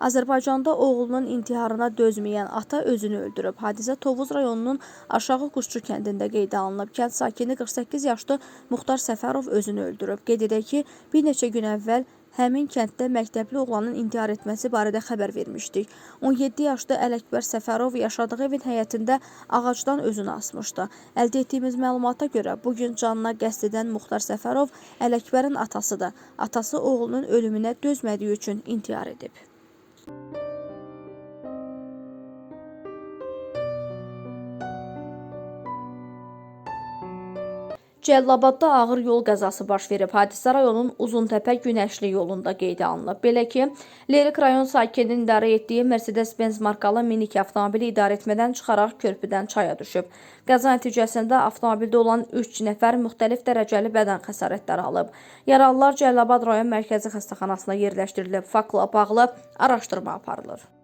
Azərbaycanda oğlunun intiharına dözməyən ata özünü öldürüb. Hadisə Tovuz rayonunun Aşağı Quşçu kəndində qeydə alınıb. Kənd sakini 48 yaşlı Muxtar Səfərov özünü öldürüb. Qeyd edək ki, bir neçə gün əvvəl həmin kənddə məktəbli oğlanın intihar etməsi barədə xəbər vermişdik. 17 yaşlı Ələkbər Səfərov yaşadığı evin həyətində ağacdan özünü asmışdı. Əldə etdiyimiz məlumata görə bugün canına qəsd edən Muxtar Səfərov Ələkbərin atasıdır. Atası oğlunun ölümünə dözmədiyi üçün intihar edib. Cəlilabadda ağır yol qəzası baş verib. Hadisə rayonun Uzuntəpə Günəşli yolunda qeydə alınıb. Belə ki, Lerik rayon sakininin idarə etdiyi Mercedes-Benz markalı minik avtomobili idarə etmədən çıxaraq körpüdən çaya düşüb. Qəza nəticəsində avtomobildə olan 3 nəfər müxtəlif dərəcəli bədən xəsarətləri alıb. Yaralılar Cəlilabad rayon mərkəzi xəstəxanasına yerləşdirilib. Faktla bağlı araşdırma aparılır.